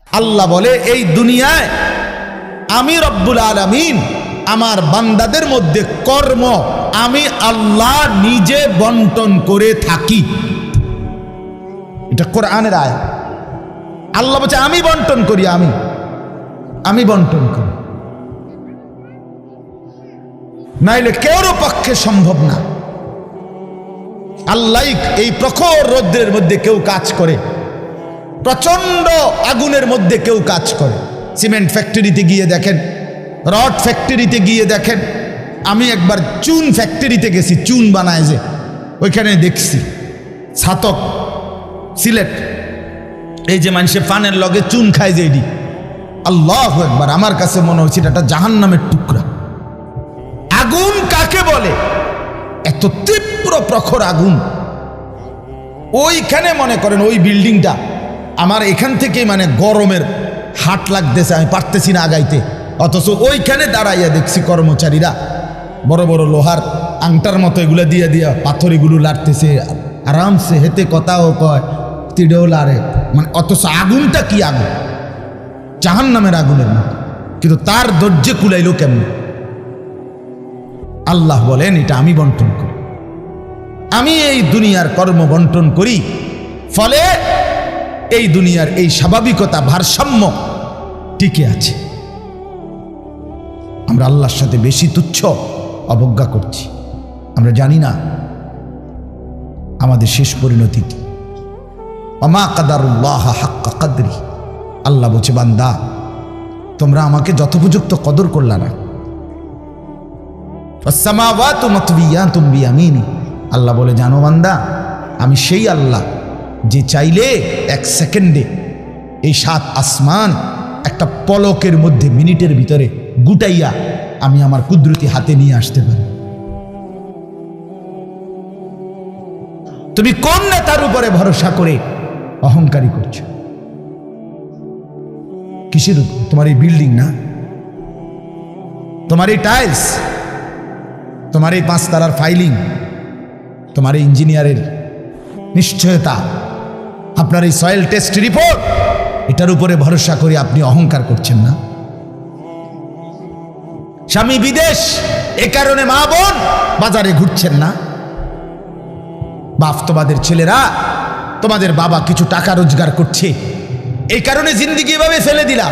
আল্লাহ বলে এই দুনিয়ায় আমি রব্বুল আলামিন আমার বান্দাদের মধ্যে কর্ম আমি আল্লাহ নিজে বন্টন করে থাকি। এটা কোরআনের আয়াত। আল্লাহ বলছে আমি বন্টন করি, আমি বন্টন করি, নাইলে কেউর পক্ষে সম্ভব না। আল্লাহ এই প্রখর রৌদ্রের মধ্যে কেউ কাজ করে, প্রচন্ড আগুনের মধ্যে কেউ কাজ করে। সিমেন্ট ফ্যাক্টরিতে গিয়ে দেখেন, রড ফ্যাক্টরিতে গিয়ে দেখেন। আমি একবার চুন ফ্যাক্টরিতে গেছি, চুন বানায় যে, ওইখানে দেখছি ছাতক সিলেট, এই যে মানুষে পানের লগে চুন খায় যে, এটি আল্লাহু আকবার, আমার কাছে মনে হচ্ছে এটা জাহান্নামের টুকরা। আগুন কাকে বলে? এত তীব্র প্রখর আগুন। ওইখানে মনে করেন ওই বিল্ডিংটা আমার এখান থেকে মানে গরমের হাট লাগতেছে, আমি পারতেছি না আগাইতে, অথচ ওইখানে দাঁড়াইয়া দেখছি কর্মচারীরা বড় বড় লোহার আংটার মতো এগুলো দিয়ে দিয়া পাথর এগুলো লাড়তেছে, আরামসে হেতে কথাও কয়, তিড়েও লাড়ে, মানে অথচ আগুনটা কি আগুন, জাহান্নামের আগুনের মতো। কিন্তু তার ধৈর্য কুলাইলো কেমন? আল্লাহ বলেন এটা আমি বন্টন করি, আমি এই দুনিয়ার কর্ম বন্টন করি, ফলে এই দুনিয়ার এই স্বাভাবিকতা ভারসাম্য টিকে আছে। আমরা আল্লাহর সাথে বেশি তুচ্ছ অবজ্ঞা করছি, আমরা জানি না আমাদের শেষ পরিণতি কি। ওমা কাদারুল্লাহ হাক্কা কদরি, আল্লাহ বলছে বান্দা তোমরা আমাকে যথোপযুক্ত কদর করলা না। আসসামাওয়াতু মাতবিয়াতুম বিয়ামিনি, আল্লাহ বলে জানো বান্দা আমি সেই আল্লাহ যে চাইলে এক সেকেন্ডে এই 7 আসমান একটা পলকের মধ্যে মিনিটের ভিতরে গুটাইয়া আমি আমার কুদরতি হাতে নিয়ে আসতে পারি। তুমি কোন নেতার উপরে ভরসা করে অহংকারী করছো? কিসের উপর? তোমার এই বিল্ডিং না, তোমার এই টাইলস, তোমার এই 5 তারার ফাইলিং, তোমার এই ইঞ্জিনিয়ারের নিশ্চয়তা, আপনার এই সয়েল টেস্ট রিপোর্ট, এটার উপরে ভরসা করে আপনি অহংকার করছেন না? স্বামী বিদেশ, এ কারণে মা বোন বাজারে ঘুরছেন না? বাপ তোমাদের ছেলেরা, তোমাদের বাবা কিছু টাকা রোজগার করছে, এই কারণে জিন্দিগি এভাবে ফেলে দিলা।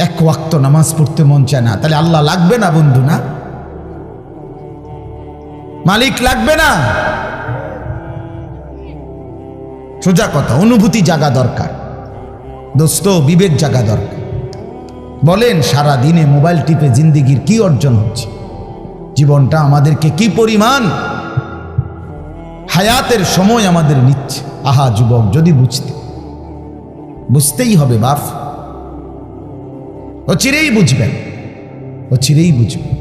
এক ওয়াক্ত নামাজ পড়তে মন চায় না, তাহলে আল্লাহ লাগবে না বন্ধু? না মালিক লাগবে না? সোজা কথা, অনুভূতি জাগা দরকার দোস্ত, বিবেক জাগা দরকার। বলেন সারা দিনে মোবাইল টিপে জিন্দিগির কি অর্জন হচ্ছে? জীবনটা আমাদেরকে কি পরিমাণ হায়াতের সময় আমাদের নিচ্ছে। আহা যুবক, যদি বুঝতেই হবে বাপ, ও চিরেই বুঝবেন, ও চিরেই বুঝবেন।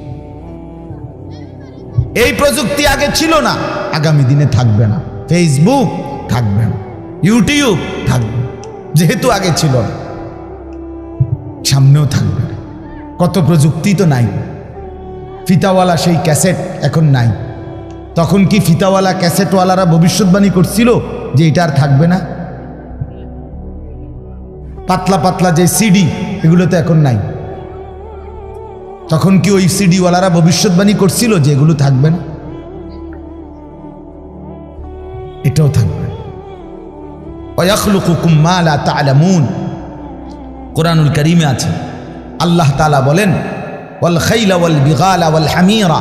এই প্রযুক্তি আগে ছিল না, আগামী দিনে থাকবে না। ফেসবুক থাকবে না, ইউটিউব থাকবে, যেহেতু আগে ছিল না, সামনেও থাকবে না। কত প্রযুক্তি তো নাই। ফিতাওয়ালা সেই ক্যাসেট এখন নাই। তখন কি ফিতাওয়ালা ক্যাসেটওয়ালারা ভবিষ্যৎবাণী করছিল যে এটা আর থাকবে না? পাতলা পাতলা যে সিডি, এগুলো তো এখন নাই। তখন কি ওই সিডিওয়ালারা ভবিষ্যৎবাণী করছিল যে এগুলো থাকবে না? এটাও থাকবে। ওয়াখলুকুকুম মা লা তা'লামুন, কোরআনুল কারীমে আছে আল্লাহ তাআলা বলেন ওয়াল খাইলা ওয়াল বিগালা ওয়াল হামিরা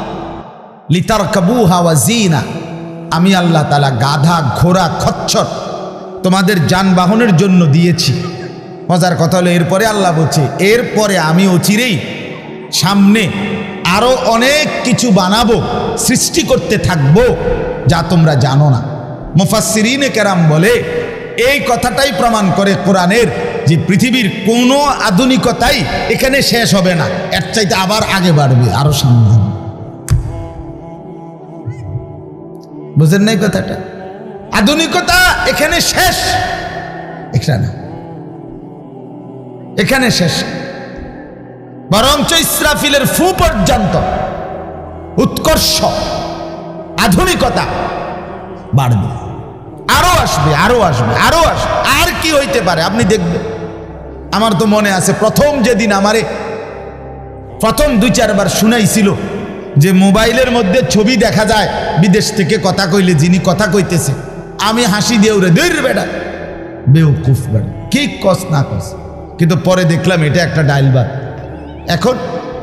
লিতারকাবুহা ওয়া জিনা, আমি আল্লাহ তাআলা গাধা, ঘোড়া, খচ্চর তোমাদের যানবাহনের জন্য দিয়েছি। মজার কথা হলো এরপরে আল্লাহ বলছে এরপরে আমি অচিরেই সামনে আরো অনেক কিছু বানাবো, সৃষ্টি করতে থাকবো যা তোমরা জানো না। মুফাসসিরিনে কেরাম বলে এই কথাটাই প্রমাণ করে কোরআনের যে পৃথিবীর কোনো আধুনিকতাই এখানে শেষ হবে না, এর চাইতে আবার আগে বাড়বে, আরো সামনে হবে। বুঝেন নাই কথাটা? আধুনিকতা এখানে শেষ, এখানে এখানে শেষ, বরঞ্চ ইসরাফিলের ফু পর্যন্ত উৎকর্ষ আধুনিকতা বাড়বে। আরো আসবে, আরো আসবে, আরো আসবে। আর কি হইতে পারে আপনি দেখবেন। আমার তো মনে আছে প্রথম যেদিন আমারে প্রথম 2-4 বার শুনাইছিল যে মোবাইলের মধ্যে ছবি দেখা যায় বিদেশ থেকে কথা কইলে, যিনি কথা কইতেছে, আমি হাসি দিয়ে উড়ে দূর বেটা, বেউকুফ বেটা, কি কস না কস। কিন্তু পরে দেখলাম এটা একটা ডাইলবাদ।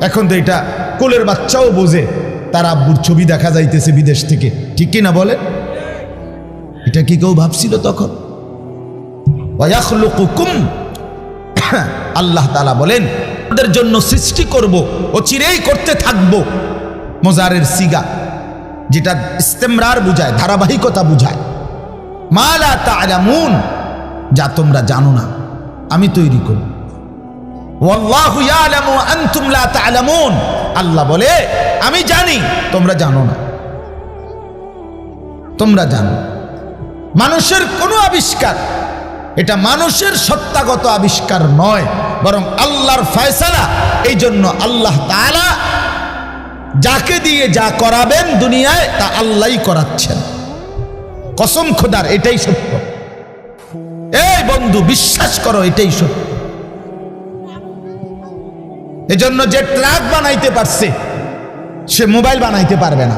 এখন তো এটা কোলের বাচ্চাও বোঝে তার আব্বুর ছবি দেখা যাইতেছে বিদেশ থেকে, ঠিক কি না বলে? এটা কি কেউ ভাবছিল তখন? ওয়ায়াখলুকুকুম, আল্লাহ তাআলা বলেন তাদের জন্য সৃষ্টি করব, ও চিরেই করতে থাকবো। মোজারের সিগা, যেটা ইস্তেমরার বুঝায়, ধারাবাহিকতা বুঝায়। মা লা তা'লামুন, যা তোমরা জানো না আমি তৈরি করব। ওয়াল্লাহু ইয়ালামু ওয়া আনতুম লা তা'লামুন, আল্লাহ বলে আমি জানি তোমরা জানো না। তোমরা জানো মানুষের কোনো আবিষ্কার, এটা মানুষের সত্তাগত আবিষ্কার নয়, বরং আল্লাহর ফয়সালা। এই জন্য আল্লাহ তাআলা যাকে দিয়ে যা করাবেন দুনিয়ায় তা আল্লাহই করাচ্ছেন। কসম খোদার, এটাই সত্য। এই বন্ধু বিশ্বাস করো, এটাই সত্য। এজন্য যে ট্রাক বানাইতে পারছে সে মোবাইল বানাইতে পারবে না।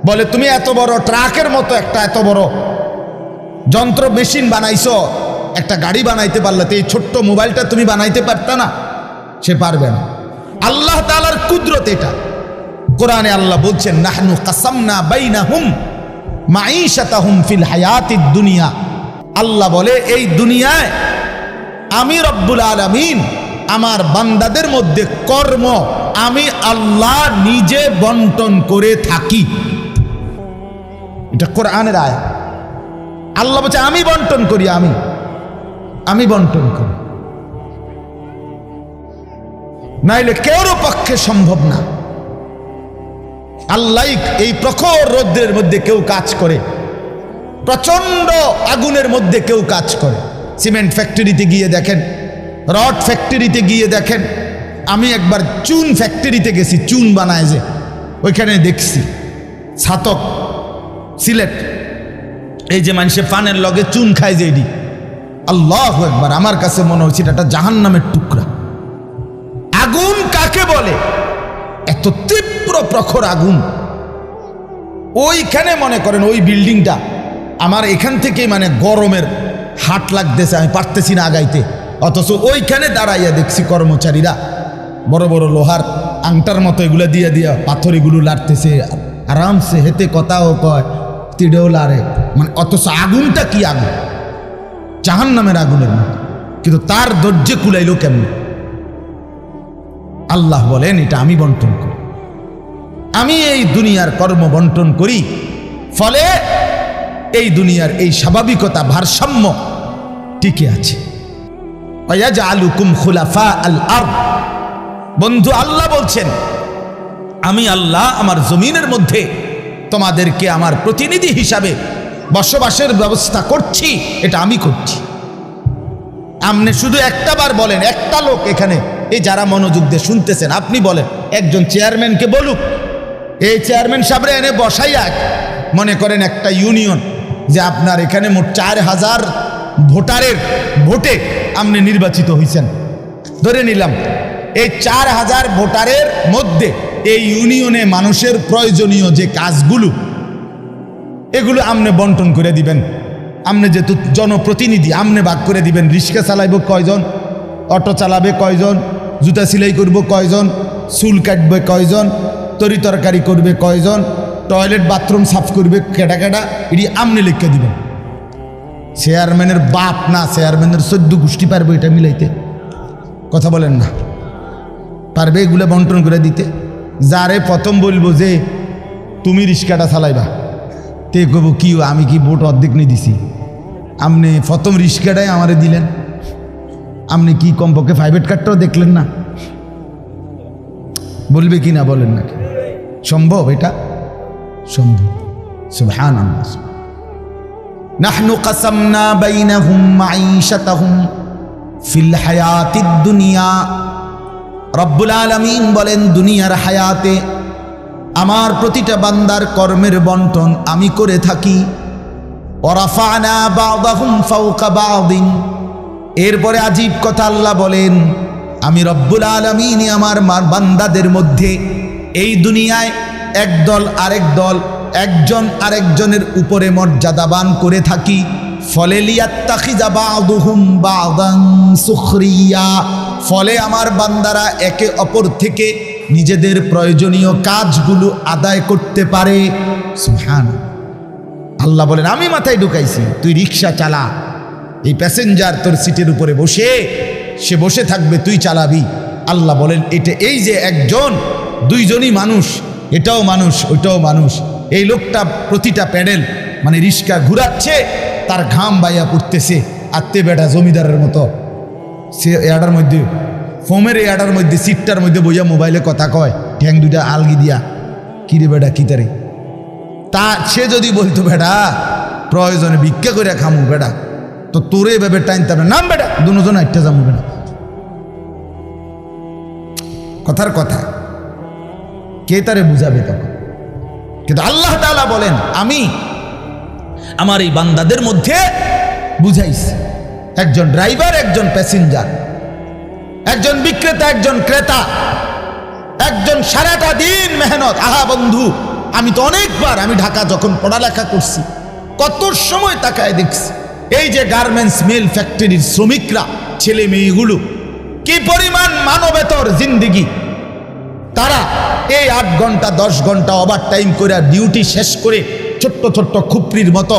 বলে তুমি এত বড় ট্রাকের মতো একটা এত বড় যন্ত্র মেশিন বানাইছো, একটা গাড়ি বানাইতে পারলে তো এই ছোট্ট মোবাইলটা তুমি বানাইতে পারতা না? সে পারবে না। আল্লাহ তাআলার কুদরত এটা। কোরআনে আল্লাহ বলছেন নাহনু কাসামনা বাইনাহুম মাঈশাতাহুম ফিল হায়াতিদ দুনিয়া। আল্লাহ বলে এই দুনিয়ায় আমি রব্বুল আলামিন আমার বান্দাদের মধ্যে কর্ম আমি আল্লাহ নিজে বন্টন করে থাকি। এটা কোরআনের আয়াত। আল্লাহ বলছে আমি বন্টন করি, আমি বন্টন করি, নাইলে কেউর পক্ষে সম্ভব না। আল্লাহ এই প্রখর রৌদ্রের মধ্যে কেউ কাজ করে, প্রচন্ড আগুনের মধ্যে কেউ কাজ করে। সিমেন্ট ফ্যাক্টরিতে গিয়ে দেখেন, রড ফ্যাক্টরিতে গিয়ে দেখেন। আমি একবার চুন ফ্যাক্টরিতে গেছি, চুন বানায় যে, ওইখানে দেখছি ছাতক সিলেট, এই যে মানুষে পানের লগে চুন খায় যে, এটি আল্লাহু আকবার, আমার কাছে মনে হচ্ছে এটা জাহান্নামের টুকরা। আগুন কাকে বলে? এত তীব্র প্রখর আগুন। ওইখানে মনে করেন ওই বিল্ডিংটা আমার এখান থেকে মানে গরমের হাট লাগতেছে, আমি পারতেছি না আগাইতে। অথচ ওইখানে দাঁড়াইয়া দেখছি কর্মচারীরা বড় বড় লোহার আংটার মতো এগুলো দিয়ে দিয়া পাথর এগুলো লাড়তেছে আরামসে, হেতে কথাও কয়, তিড়েও লাড়ে, মানে অথচ আগুনটা কি আগুন, জাহান্নামের আগুনের মতো। কিন্তু তার ধৈর্যে কুলাইলো কেমন? আল্লাহ বলেন এটা আমি বন্টন করি, আমি এই দুনিয়ার কর্ম বন্টন করি। ফলে এই দুনিয়ার এই স্বাভাবিকতা, ভারসাম্য টিকে আছে। ওয়াজআলুকুম খুলাফা আল আরদ। বন্ধু আল্লাহ বলছেন আমি আল্লাহ আমার জমিনের মধ্যে তোমাদেরকে আমার প্রতিনিধি হিসাবে বসবাসের ব্যবস্থা করছি, এটা আমি করছি। আপনি শুধু একটা বার বলেন, একটা লোক এখানে এই যারা মনোযোগ দিয়ে শুনতেছেন, আপনি বলেন একজন চেয়ারম্যানকে বলুক, এই চেয়ারম্যান সাহেবরে এনে বসাইয়া, মনে করেন একটা ইউনিয়ন যে আপনার এখানে মোট 4000 ভোটারের ভোটে আপনি নির্বাচিত হয়েছেন, ধরে নিলাম এই 4000 ভোটারের মধ্যে এই ইউনিয়নে মানুষের প্রয়োজনীয় যে কাজগুলো এগুলো আপনি বন্টন করে দিবেন। আপনি যেহেতু জনপ্রতিনিধি, আপনি ভাগ করে দিবেন। রিক্সা চালাইব কয়জন, অটো চালাবে কয়জন, জুতা সেলাই করব কয়জন, চুল কাটবে কয়জন, তরি তরকারি করবে কয়জন, টয়লেট বাথরুম সাফ করবে কেটা কেটা, এটি আপনি লিখে দিবেন। চেয়ারম্যানের বাপ না, চেয়ারম্যানের 14 গোষ্ঠী পারবে এটা মিলাইতে? কথা বলেন না, পারবে এগুলো বন্টন করে দিতে? যারে প্রথম বলবো যে তুমি রিক্সাটা চালাইবা, তে কব কি আমি কি ভোট অর্ধেক নিয়ে দিছি, আপনি প্রথম রিক্সাটাই আমারে দিলেন, আপনি কি কমপক্ষে প্রাইভেট কার্ডটাও দেখলেন না? বলবে কি না বলেন না? সম্ভব? এটা সম্ভব। সুবহানাল্লাহ। নাহনু কাসামনা বাইনাহুম মাঈশাতাহুম ফিল হায়াতিদ দুনিয়া। রব্বুল আলামিন বলেন দুনিয়ার হায়াতে আমার প্রতিটা বান্দার কর্মের বন্টন আমি করে থাকি। ওয়া রাফা'না বা'দাহুম ফাওকা বা'দিন। এরপরে আজীব কথা আল্লাহ বলেন, আমি রব্বুল আলামিন আমার বান্দাদের মধ্যে এই দুনিয়ায় একদল আরেক দল, একজন আরেকজনের উপরে মর্যাদাবান করে থাকি। ফলে লিয়াত্তাখিযা বা'দুহুম বা'দান সুখরিয়া, ফলে আমার বান্দারা একে অপর থেকে নিজেদের প্রয়োজনীয় কাজগুলো আদায় করতে পারে। সুবহানাল্লাহ। আল্লাহ বলেন, আমি মাথায় ঢুকাইছি, তুই রিক্সা চালা, এই প্যাসেঞ্জার তোর সিটের উপরে বসে, সে বসে থাকবে, তুই চালাবি। আল্লাহ বলেন, এটা এই যে একজন, দুইজনই মানুষ, এটাও মানুষ ওইটাও মানুষ। এই লোকটা প্রতিটা প্যাডেল মানে রিক্সা ঘুরাচ্ছে, তার ঘাম বাইয়া পড়তেছে, আত্মে বেটা জমিদারের মতো সে এয়াডার মধ্যে, ফোমের এয়াডার মধ্যে, সিটটার মধ্যে বইয়া মোবাইলে কথা কয়, ঠ্যাং দুইটা আলগি দিয়া, কিরে বেটা কি তারে। তা সে যদি বলতো, বেটা প্রয়োজনে ভিক্ষা করে খামু বেটা, তো তোরে এভাবে টাইনতে হবে, নাম বেটা দুজন একটা যাবো বেটা। কথার কথা, কে তারে বুঝাবে তখন? কিন্তু আল্লাহ তাআলা বলেন, আমি আমার এই বান্দাদের মধ্যে বুঝাইছি, একজন ড্রাইভার, একজন প্যাসেঞ্জার, একজন বিক্রেতা, একজন ক্রেতা, একজন সারাটা দিন মেহনত। আহা বন্ধু, আমি তো অনেকবার, আমি ঢাকা যখন পড়ালেখা করছি, কত সময় তাকায় দেখছি, এই যে গার্মেন্টস মিল ফ্যাক্টরির শ্রমিকরা, ছেলে মেয়েগুলো, কি পরিমাণ মানবেতর জিন্দিগি। তারা এই 8 ঘন্টা 10 ঘন্টা ওভার টাইম করে ডিউটি শেষ করে ছোট্ট ছোট্ট খুপড়ির মতো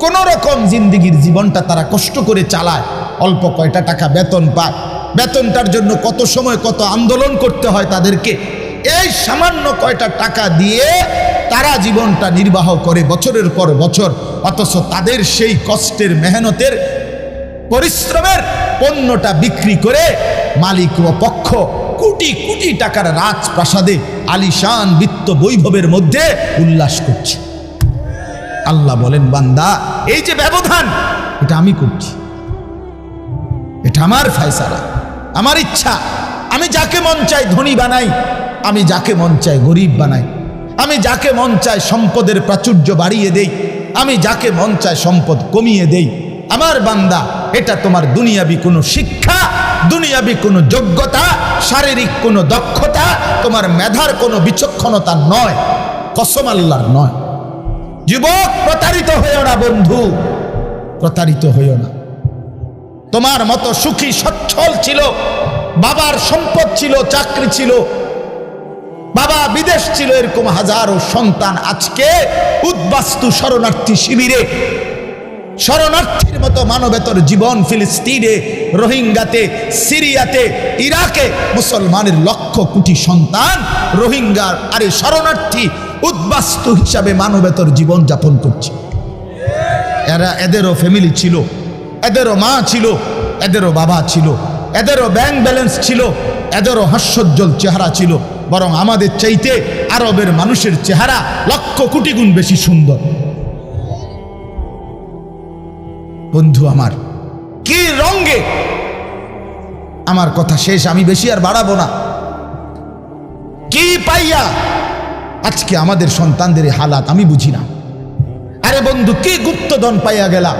কোন রকম জিন্দিগির জীবনটা তারা কষ্ট করে চালায়। অল্প কয়টা টাকা বেতন পায়, বেতনটার জন্য কত সময় কত আন্দোলন করতে হয় তাদেরকে। এই সামান্য কয়টা টাকা দিয়ে তারা জীবনটা নির্বাহ করে বছরের পর বছর, অথচ তাদের সেই কষ্টের মেহনতের পরিশ্রমের পণ্যটা বিক্রি করে মালিক ও পক্ষ কোটি কোটি টাকার রাজপ্রাসাদে আলিশান বিত্ত বৈভবের মধ্যে উল্লাস করছে। আল্লাহ বলেন, বান্দা এই যে ব্যবধান, এটা আমি করছি, এটা আমার ফয়সালা, আমার ইচ্ছা। আমি যাকে মন চাই ধনী বানাই, আমি যাকে মন চাই গরিব বানাই, আমি যাকে মন চাই সম্পদের প্রাচুর্য বাড়িয়ে দেই, আমি যাকে মন চাই সম্পদ কমিয়ে দেই। আমার বান্দা, এটা তোমার দুনিয়াবি কোনো শিক্ষা, দুনিয়াবি কোনো যোগ্যতা, শারীরিক কোনো দক্ষতা, তোমার মেধার কোনো বিচক্ষণতা নয়, কসম আল্লাহর নয়। যুবক, প্রতারিত হইও না বন্ধু, প্রতারিত হইও না। তোমার মতো সুখী সচ্ছল ছিল, বাবার সম্পদ ছিল, চাকরি ছিল, বাবা বিদেশ ছিল, এরকম হাজারো সন্তান আজকে উদ্বাস্তু শরণার্থী শিবিরে, শরণার্থীর মতো মানবেতর জীবন ফিলিস্তিনে, রোহিঙ্গাতে, সিরিয়াতে, ইরাকে মুসলমানের লক্ষ কোটি সন্তান রোহিঙ্গার আরে শরণার্থী উদ্বাস্তু হিসাবে মানবেতর জীবন যাপন করছে। এদেরও ফ্যামিলি ছিল, এদেরও মা ছিল, এদেরও বাবা ছিল, এদেরও ব্যাংক ব্যালেন্স ছিল, এদেরও হাস্যোজ্জ্বল চেহারা ছিল। বরং আমাদের চাইতে আরবের মানুষের চেহারা লক্ষ কোটি গুণ বেশি সুন্দর। বন্ধু আমার, কি রঙে, আমার কথা শেষ, আমি বেশি আর বাড়াবো না। কি পাইয়া আজকে আমাদের সন্তানদের হালাত আমি বুঝি না। আরে বন্ধু, কি গুপ্তধন পাইয়া গেলা,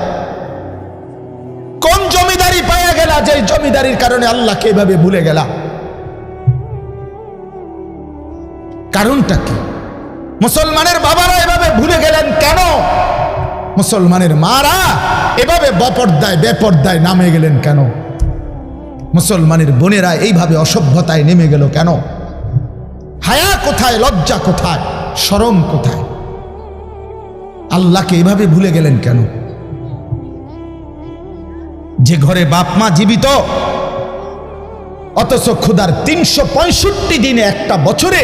কোন জমিদারি পাইয়া গেলা, যে জমিদারির কারণে আল্লাহকে এভাবে ভুলে গেলা? কারণটা কি? মুসলমানের বাবারা এভাবে ভুলে গেলেন কেন? মুসলমানের মারা এভাবে বেপর্দায় নামে গেলেন কেন? মুসলমানের বোনেরা এইভাবে অসভ্যতায় নেমে গেল কেন? হায়া কোথায়, লজ্জা কোথায়, শরম কোথায়? আল্লাহকে এভাবে ভুলে গেলেন কেন? যে ঘরে বাপ মা জীবিত, অথচ ক্ষুধার 365 দিনে, একটা বছরে,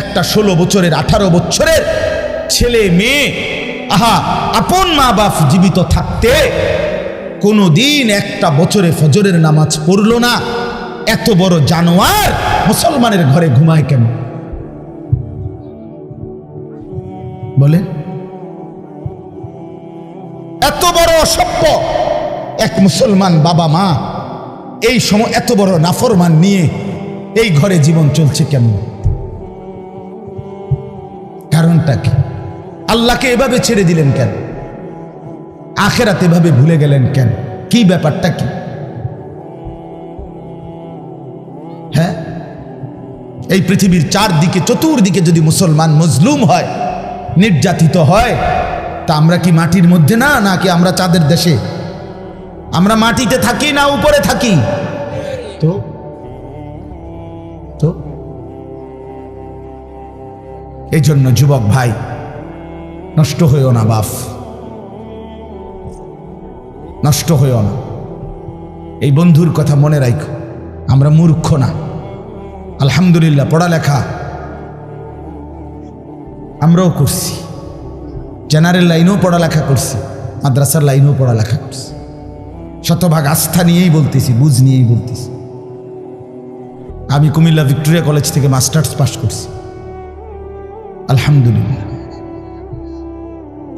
একটা 16 বছরের 18 বছরের ছেলে মেয়ে, আহা, আপন মা বাপ জীবিত থাকতে কোনো দিন একটা বছরে ফজরের নামাজ পড়ল না। এত বড় জানোয়ার মুসলমানের ঘরে ঘুমায় কেন? বলে এত বড় অসভ্য এক মুসলমান বাবা মা এই সময় এত বড় নাফরমান নিয়ে এই ঘরে জীবন চলছে কেমন? কারণটা কি? আল্লাহকে এভাবে ছেড়ে দিলেন কেন? আখেরাত এভাবে ভুলে গেলেন কেন? কি ব্যাপারটা কি? হ্যাঁ, এই পৃথিবীর চারদিকে চতুর্দিকে যদি মুসলমান মজলুম হয়, নির্যাতিত হয়, তা আমরা কি মাটির মধ্যে না, নাকি আমরা চাঁদের দেশে? আমরা মাটিতে থাকি না উপরে থাকি? তো তো এই জন্য যুবক ভাই, নষ্ট হইও না বাপ, নষ্ট হইও না। এই বন্ধুর কথা মনে রাখো, আমরা মূর্খ না। আলহামদুলিল্লাহ, পড়ালেখা আমরাও করছি, জেনারেল লাইনেও পড়ালেখা করছি, মাদ্রাসার লাইনেও পড়ালেখা করছি। শতভাগ আস্থা নিয়েই বলতেছি, বুঝ নিয়েই বলতেছি। আমি কুমিল্লা ভিক্টোরিয়া কলেজ থেকে মাস্টার্স পাস করছি, আলহামদুলিল্লাহ।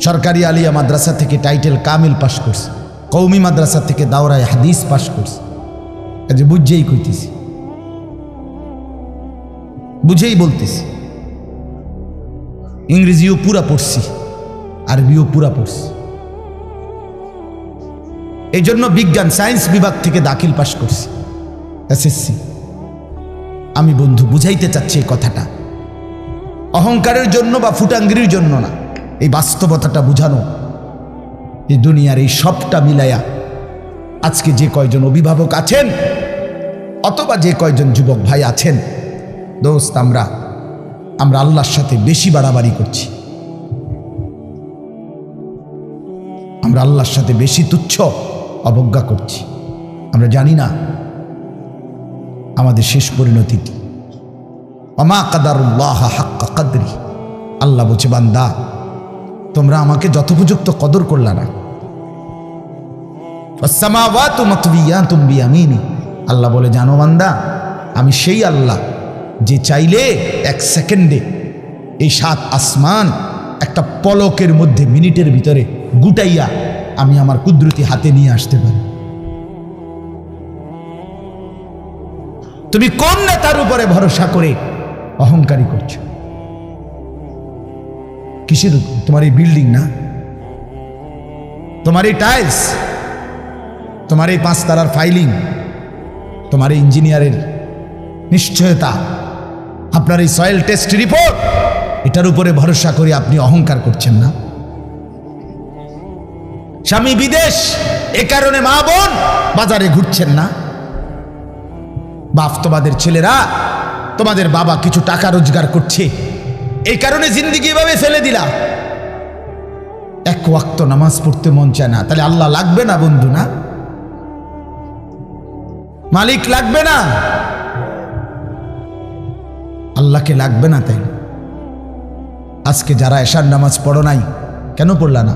সরকারি আলিয়া মাদ্রাসা থেকে টাইটেল কামিল পাস করছি, কওমি মাদ্রাসা থেকে দাওরায়ে হাদিস পাস করছি। কাজে বুঝেই কইতেছি, বুঝেই বলতেছি। ইংরেজিও পুরা পড়ছি, আরবিও পুরা পড়ছি। এই জন্য বিজ্ঞান সায়েন্স বিভাগ থেকে দাখিল পাস করছি, এসএসসি। আমি বন্ধু বুঝাইতে চাচ্ছি এই কথাটা অহংকারের জন্য বা ফুটাঙ্গিরির জন্য না, এই বাস্তবতাটা বুঝানো। এই দুনিয়ার এই সবটা মিলাইয়া আজকে যে কয়জন অভিভাবক আছেন অথবা যে কয়জন যুবক ভাই আছেন, দোস্ত, আমরা আল্লাহর সাথে বেশি বাড়াবাড়ি করছি। আমরা আল্লাহর সাথে বেশি তুচ্ছ অবজ্ঞা করছি। আমরা জানি না আমাদের শেষ পরিণতি কি। ওমা কাদারুল্লাহ হাক্কা কদরি, আল্লাহ বলছে, বান্দা তোমরা আমাকে যথোপযুক্ত কদর করলা না। ওয়াসসামাওয়াতু মাতবিয়াতুম বিয়ামিনি, আল্লাহ বলে, জানো বান্দা, আমি সেই আল্লাহ যে চাইলে এক সেকেন্ডে এই 7 আসমান একটা পলকের মধ্যে, মিনিটের ভিতরে গুটাইয়া আমি আমার কুদরতি হাতে নিয়ে আসতে পারি। তুমি কোন নেতার উপরে ভরসা করে অহংকারী করছো? কিসের উপর? তোমার এই বিল্ডিং না, তোমার এই টাইলস, তোমার এই 5 তারার ফাইলিং, তোমার এই ইঞ্জিনিয়ারের নিশ্চয়তা, আপনার এই সয়েল টেস্ট রিপোর্ট, এটার উপরে ভরসা করে আপনি অহংকার করছেন না? স্বামী বিদেশ, এ কারণে মা বোন বাজারে ঘুরছেন না? বাপ, তোমাদের ছেলেরা, তোমাদের বাবা কিছু টাকা রোজগার করছে, এই কারণে জিন্দিগি এভাবে ফেলে দিলা। এক ওয়াক্ত নামাজ পড়তে মন চায় না, তাহলে আল্লাহ লাগবে না বন্ধু? না, মালিক লাগবে না? আল্লাহকে লাগবে না? তাই আজকে যারা এশার নামাজ পড়ো নাই, কেন পড়লা না?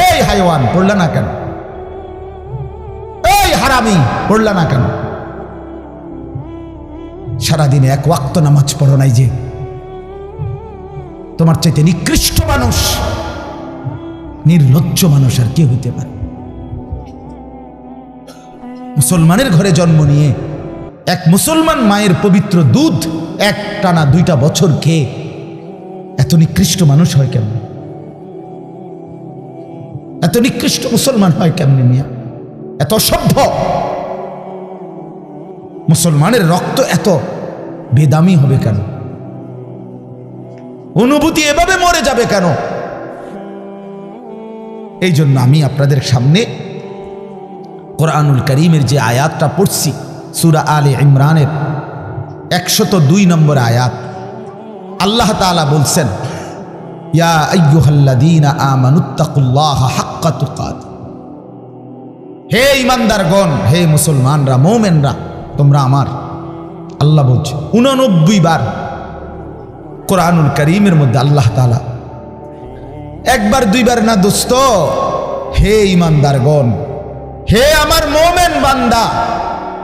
এই হাইওয়ান, পড়লা না কেন? এই হারামি, পড়লা না কেন? সারাদিনে এক ওয়াক্ত নামাজ পড়ো নাই যে? তোমার চাইতে নিকৃষ্ট মানুষ, নির্লজ্জ মানুষ আর কে হইতে পারে? মুসলমানের ঘরে জন্ম নিয়ে এক মুসলমান মায়ের পবিত্র দুধ এক টানা 2টা বছর খেয়ে এত নিকৃষ্ট মানুষ হয় কেমন? এত নিকৃষ্ট মুসলমান হয় কেমনে মিয়া? এত অসভ্য মুসলমানের রক্ত এত বেদামি হবে কেন? অনুভূতি এভাবে মরে যাবে কেন? এই জন্য আমি আপনাদের সামনে কোরআনুল কারীমের যে আয়াতটা পড়ছি, সূরা আলে ইমরানের 102 নম্বর আয়াত, আল্লাহ তাআলা বলছেন, ইয়া আইয়ুহাল্লাযীনা আমানুত্তাকুল্লাহা হাক্কা তুকাতিহ, হে ঈমানদারগণ, হে মুসলমানরা, মুমিনরা, তোমরা আমার, আল্লাহ বলছে 89 বার কোরআনুল কারীমের মধ্যে আল্লাহ তাআলা, একবার দুইবার না দোস্ত, হে ঈমানদারগণ, হে আমার মুমিন বান্দা,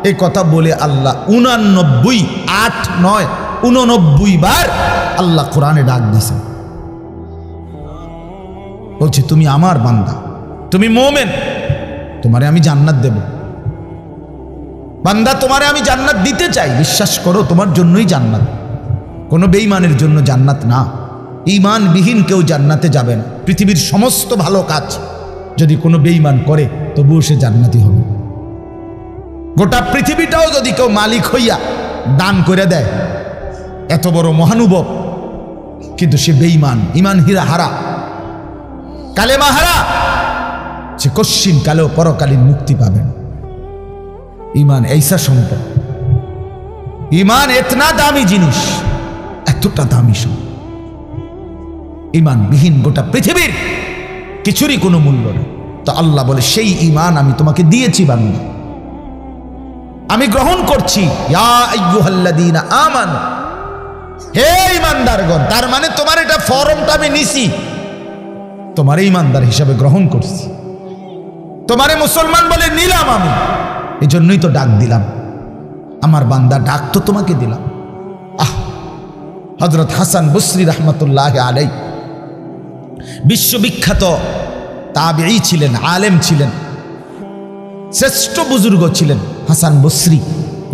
এই কথা বলে আল্লাহ 89, 8, 9, 89 বার আল্লাহ কোরআনে ডাক দিয়েছেন। বলছে, তুমি আমার বান্দা, তুমি মুমিন, তোমারে আমি জান্নাত দেব। বান্দা, তোমারে আমি জান্নাত দিতে চাই, বিশ্বাস করো, তোমার জন্যই জান্নাত, কোনো বেঈমানের জন্য জান্নাত না। ঈমানবিহীন কেউ জান্নাতে যাবে না। পৃথিবীর সমস্ত ভালো কাজ যদি কোনো বেঈমান করে তবুও সে জান্নাতি হবে। গোটা পৃথিবীটাও যদি কেউ মালিক হইয়া দান করে দেয়, এত বড় মহানুভব, কিন্তু সে বেঈমান, ইমান হীরা হারা, কালেমা হারা, সে কশ্চিন কালেও পরকালীন মুক্তি পাবে না। ইমান এইসা সম্পদ, ইমান এতনা দামি জিনিস, এতটা দামি সম্পদ। ইমান বিহীন গোটা পৃথিবীর কিছুরই কোনো মূল্য নেই। তো আল্লাহ বলে সেই ইমান আমি তোমাকে দিয়েছি বান্দা, আমি গ্রহণ করছি। ইয়া আইয়ুহাল্লাযীনা আমানু, হে ঈমানদারগণ। তার মানে তোমার এটা ফরমটা আমি নিছি, তোমার ঈমানদার হিসাবে গ্রহণ করছি, তোমারে মুসলমান বলে নিলাম আমি। এই জন্যই তো ডাক দিলাম, আমার বান্দা ডাক তো তোমাকে দিলাম। হযরত হাসান বসরি রাহমাতুল্লাহি আলাইহি বিশ্ববিখ্যাত তাবেঈ ছিলেন, আলেম ছিলেন, শ্রেষ্ঠ বুজুর্গ ছিলেন হাসান বসরি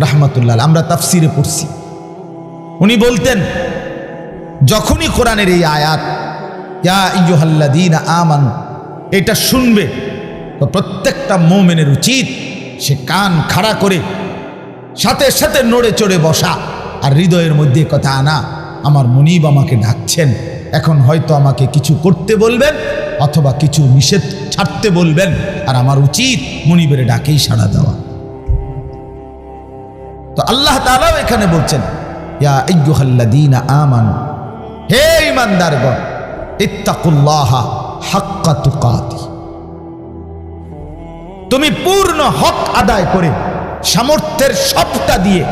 রাহমাতুল্লাহ। আমরা তাফসিরে পড়ছি, উনি বলতেন যখনই কোরআনের এই আয়াত ইয়া আইয়ুহাল্লাযীনা আমানু এটা শুনবে, তো প্রত্যেকটা মুমিনের উচিত সে কান খাড়া করে সাথে সাথে নড়ে চড়ে বসা, আর হৃদয়ের মধ্যে কথা আনা, আমার মুনিব আমাকে ডাকছেন, এখন হয়তো আমাকে কিছু করতে বলবেন অথবা কিছু নিষেধ ছাড়তে বলবেন, আর আমার উচিত মুনিবের ডাকেই সাড়া দেওয়া। তো আল্লাহ তাআলাও এখানে বলছেন ইয়া আইয়ুহাল্লাযীনা আমানু, হে ঈমানদারগণ, ইত্তাকুল্লাহা হাক্কা তুকাতি, তুমি পূর্ণ হক আদায় করে সামর্থ্যের সবটা দিয়ে,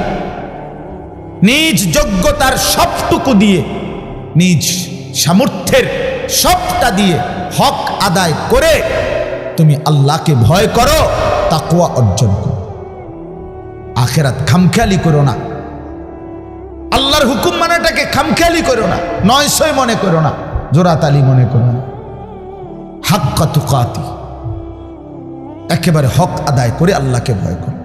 নিজ যোগ্যতার সবটুকু দিয়ে, নিজ সামর্থ্যের সবটা দিয়ে হক আদায় করে তুমি আল্লাহকে ভয় করো, তাকওয়া অর্জন করো। আখিরাত খামখেয়ালি করো না, আল্লাহর হুকুম মানাটাকে খামখেয়ালি করো না, নয়সই মনে করো না, জোরাতালি মনে করো না। হাক্কা তুকাতি, একেবারে হক আদায় করে আল্লাহকে ভয় করো।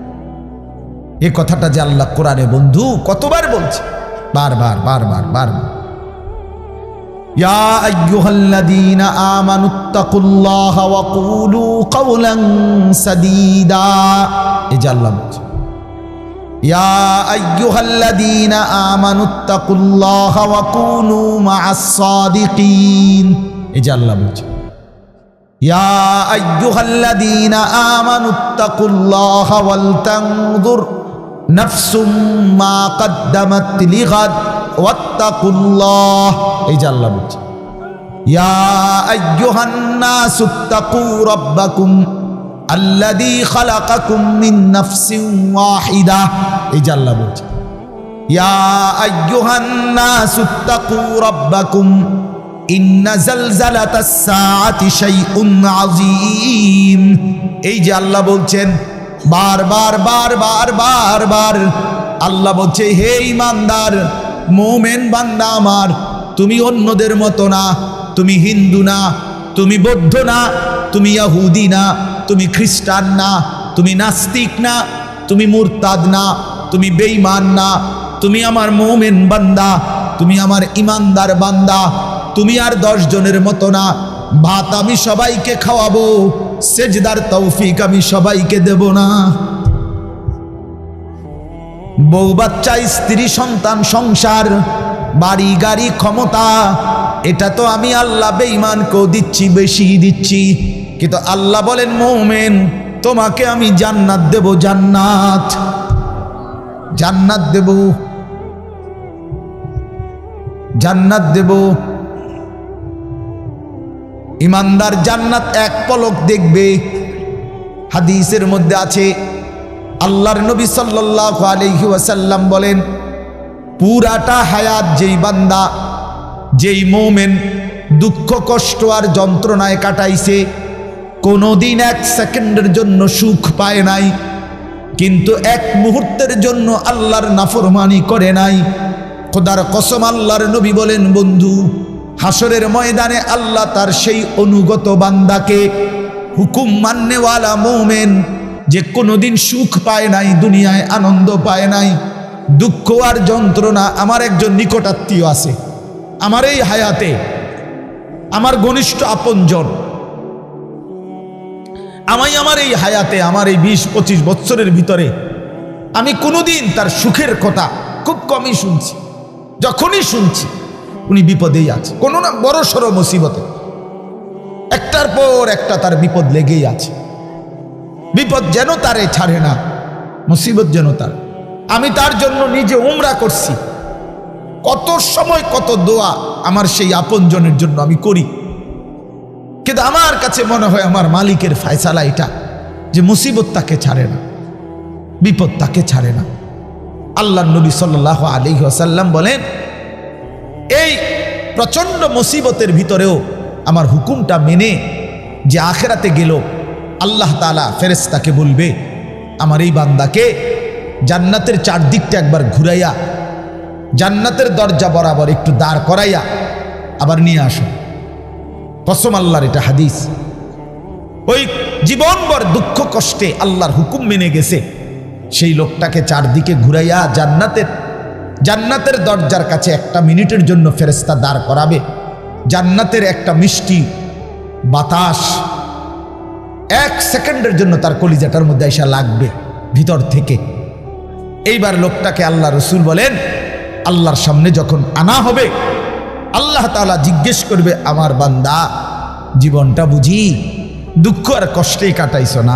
এই কথাটা যে আল্লাহ কোরআনে বন্ধু কতবার বলছে, বারবার বারবার বারবার। ইয়া আইয়ুহাল্লাযীনা আমানুত্তাকুল্লাহা ওয়া কুলু কাওলান সাদীদা, এই যে আল্লাহ বলছে ইয়া আইয়ুহাল্লাযীনা আমানুত্তাকুল্লাহা ওয়া কুনু মা'আস সাদিকিন, এই যে আল্লাহ বলছে ইয়া আইয়ুহাল্লাযীনা আমানুত্তাকুল্লাহা ওয়াল তানজুর নাফসুম মা কদ্দামাত লিগাদ ওয়াত্তাকুল্লাহ, এই যে আল্লাহ বলছে ইয়া আইয়ুহান নাসুত্তাকু রাব্বাকুম আল্লাযী খালাকাকুম মিন নাফসিন ওয়াহিদা, এই যে আল্লাহ বলছে ইয়া আইয়ুহান নাসুত্তাকু রাব্বাকুম ইন্না জালজালাতাস সাআতি শাইউন আযীম, এই যে আল্লাহ বলছেন বারবার বারবার বারবার। আল্লাহ বলছে হে ঈমানদার মুমিন বান্দা আমার, তুমি অন্যদের মতো না, তুমি হিন্দু না, তুমি বৌদ্ধ না, তুমি ইহুদি না, তুমি খ্রিস্টান না, তুমি নাস্তিক না, তুমি মুরতাদ না, তুমি বেঈমান না, তুমি আমার মুমিন বান্দা, তুমি আমার ঈমানদার বান্দা। তুমি আর 10 জনের মতো না, ভাত আমি সবাইকে খাওয়াবো, সেজদার তৌফিক আমি সবাইকে দেব না। বউ বাচ্চা, স্ত্রী সন্তান, সংসার, বাড়ি গাড়ি, ক্ষমতা, এটা তো আমি আল্লাহ বেঈমানকেও দিচ্ছি, বেশি দিচ্ছি। কিন্তু আল্লাহ বলেন মুমিন তোমাকে আমি জান্নাত দেব, জান্নাত, জান্নাত দেব, জান্নাত দেব। ঈমানদার জান্নাত এক পলক দেখবে। হাদিসের মধ্যে আছে আল্লাহর নবী সাল্লাল্লাহু আলাইহি ওয়াসাল্লাম বলেন পুরাটা হায়াত যেই বান্দা, যেই মুমিন দুঃখ কষ্ট আর যন্ত্রণায় কাটাইছে, কোনোদিন 1 সেকেন্ডের জন্য সুখ পায় নাই, কিন্তু 1 মুহূর্তের জন্য আল্লাহর নাফরমানি করে নাই, খোদার কসম আল্লাহর নবী বলেন বন্ধু হাসরের ময়দানে আল্লাহ তার সেই অনুগত বান্দাকে, হুকুম মাননেওয়ালা মুমিন যে কোনোদিন সুখ পায় নাই, দুনিয়ায় আনন্দ পায় নাই, দুঃখ আর যন্ত্রণা। আমার একজন নিকটাত্মীয় আছে আমার এই হায়াতে, আমার ঘনিষ্ঠ আপনজন, আমার এই হায়াতে, আমার এই 20-25 বছরের ভিতরে আমি কোনোদিন তার সুখের কথা খুব কমই শুনছি। যখনই শুনছি উনি বিপদেই আছে, কোনো না বড় সড়ো মুসিবতে, একটার পর একটা তার বিপদ লেগেই আছে। বিপদ যেন তারে ছাড়ে না, মুসিবত যেন তার। আমি তার জন্য নিজে উমরা করছি, কত সময় কত দোয়া আমার সেই আপনজনের জন্য আমি করি, কিন্তু আমার কাছে মনে হয় আমার মালিকের ফয়সালা এটা যে মুসিবত তাকে ছাড়ে না, বিপদ তাকে ছাড়ে না। আল্লাহর নবী সাল্লাল্লাহু আলাইহি ওয়াসাল্লাম বলেন, এই প্রচন্ড মুসিবতের ভিতরেও আমার হুকুমটা মেনে যে আখিরাতে গেল, আল্লাহ তাআলা ফেরেশতাকে বলবে আমার এই বান্দাকে জান্নাতের চারদিকটা একবার ঘুরাইয়া জান্নাতের দরজা বরাবর একটু দাঁড় করাইয়া আবার নিয়ে আসো। কসম আল্লাহর, এটা হাদিস। ওই জীবনভর দুঃখ কষ্টে আল্লাহর হুকুম মেনে গেছে সেই লোকটাকে চারদিকে ঘুরাইয়া জান্নাতের দরজার কাছে 1 মিনিটের জন্য ফেরেশতা দাঁড় করাবে। জান্নাতের একটা মিষ্টি বাতাস 1 সেকেন্ডের জন্য তার কলিজাটার মধ্যে এসে লাগবে ভিতর থেকে। এইবার লোকটাকে আল্লাহ রসুল বলেন, আল্লাহর সামনে যখন আনা হবে, আল্লাহ তাআলা জিজ্ঞেস করবে, আমার বান্দা জীবনটা বুঝি দুঃখ আর কষ্টেই কাটাইছো না?